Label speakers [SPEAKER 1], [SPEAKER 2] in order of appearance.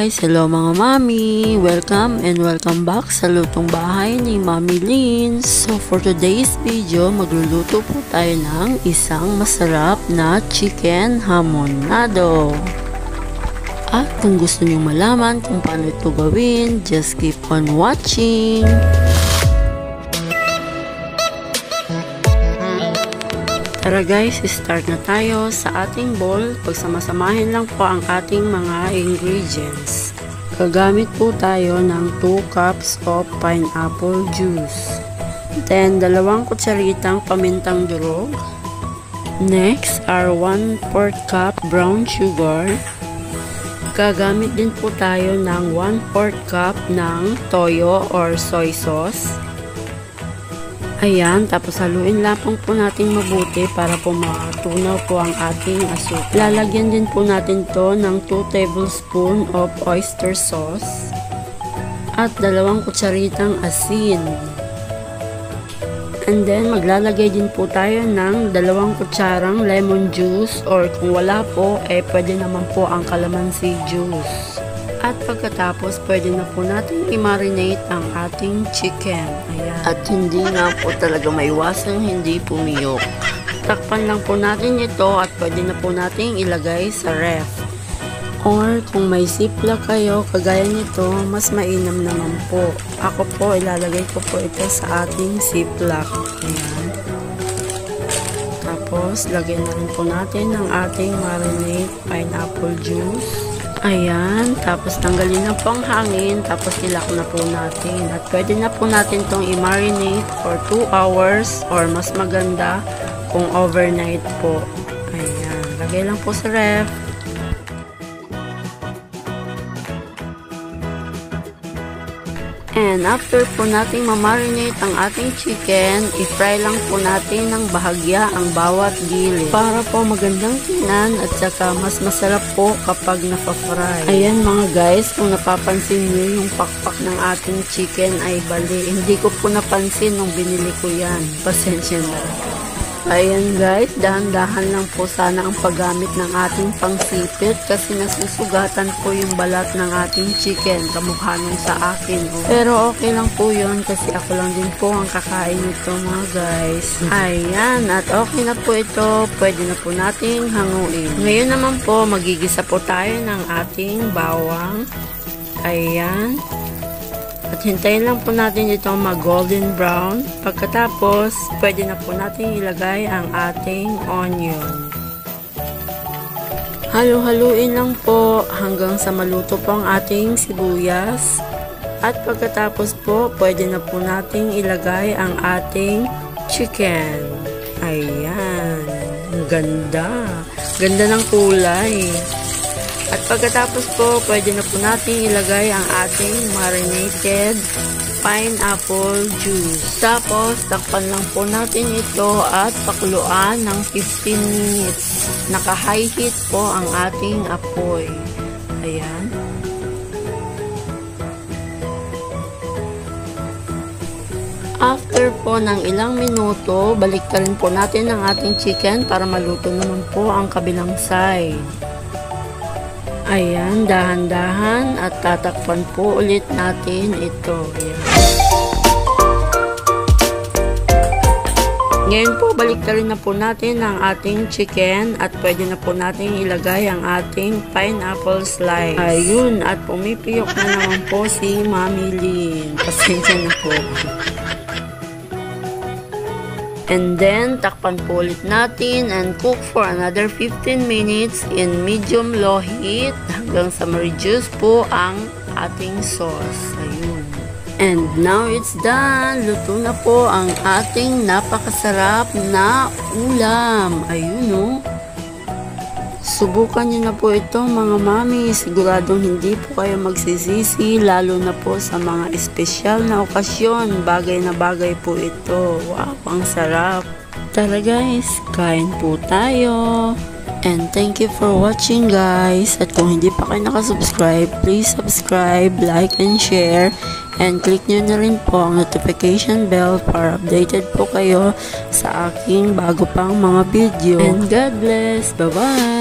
[SPEAKER 1] guys! Hello mga mami! Welcome and welcome back sa lutong bahay ni Mami Lynn. So for today's video, magluluto po tayo ng isang masarap na chicken hamonado. At kung gusto niyo malaman kung paano ito gawin, just keep on watching! Tara guys, start na tayo sa ating bowl. Pagsamasamahin lang po ang ating mga ingredients. Gagamit po tayo ng 2 cups of pineapple juice. Then, 2 kutsaritang pamintang durog. Next are 1/4 cup brown sugar. Gagamit din po tayo ng 1/4 cup ng toyo or soy sauce. Ayan, tapos haluin lang po natin mabuti para po matunaw po ang ating asukal. Lalagyan din po natin to ng 2 tablespoon of oyster sauce at 2 kutsaritang asin. And then, maglalagay din po tayo ng 2 kutsarang lemon juice or kung wala po, pwede naman po ang calamansi juice. At pagkatapos, pwede na po natin i-marinate ang ating chicken. Ayan. At hindi nga po talaga maiwasang hindi pumiyok. Takpan lang po natin ito at pwede na po natin ilagay sa ref. Or kung may ziplock kayo, kagaya nito, mas mainam naman po. Ako po, ilalagay ko po ito sa ating ziplock. Ayan. Tapos, lagyan na rin po natin ng ating marinate pineapple juice. Ayan, tapos tanggalin na po ang hangin, tapos ilak na po natin. At pwede na po natin itong i-marinate for 2 hours or mas maganda kung overnight po. Ayan, lagay lang po sa ref. And after po nating ma-marinate ang ating chicken, i-fry lang po natin ng bahagya ang bawat gilid para po magandang tingnan at saka mas masarap po kapag napa-fry. Ayan mga guys, kung napapansin nyo yung pakpak ng ating chicken ay bali. Hindi ko po napansin nung binili ko yan. Pasensya na. Ayan guys, dahan-dahan lang po sana ang paggamit ng ating pangsipit kasi nasusugatan po yung balat ng ating chicken kamukha nung sa akin. Pero okay lang po yun kasi ako lang din po ang kakain nito mga guys. Ayan, at okay na po ito. Pwede na po nating hanguin. Ngayon naman po, magigisa po tayo ng ating bawang. Ayan. At hintayin lang po natin ito mag-golden brown. Pagkatapos, pwede na po natin ilagay ang ating onion. Halu-haluin lang po hanggang sa maluto po ang ating sibuyas. At pagkatapos po, pwede na po natin ilagay ang ating chicken. Ayan. Ang ganda. Ganda ng kulay. At pagkatapos po, pwede na po natin ilagay ang ating marinated pineapple juice. Tapos, takpan lang po natin ito at pakuluan ng 15 minutes. Naka-high heat po ang ating apoy. Ayan. After po ng ilang minuto, baliktarin po natin ang ating chicken para maluto naman po ang kabilang side. Ayan, dahan-dahan at tatakpan po ulit natin ito. Ayan. Ngayon po, baliktarin na po natin ang ating chicken at pwede na po natin ilagay ang ating pineapple slice. Ayun, at pumipiyok na naman po si Mami Lynn. Pasensya na po. And then, takpan po ulit natin and cook for another 15 minutes in medium-low heat hanggang sa ma-reduce po ang ating sauce. Ayun. And now it's done. Luto na po ang ating napakasarap na ulam. Ayun o. Subukan nyo na po ito mga mami. Siguradong hindi po kayo magsisisi, lalo na po sa mga espesyal na okasyon. Bagay na bagay po ito. Wow, ang sarap. Tara guys, kain po tayo. And thank you for watching guys. At kung hindi pa kayo nakasubscribe, please subscribe, like, and share. And click nyo na rin po ang notification bell para updated po kayo sa aking bago pang mga video. And God bless. Bye-bye!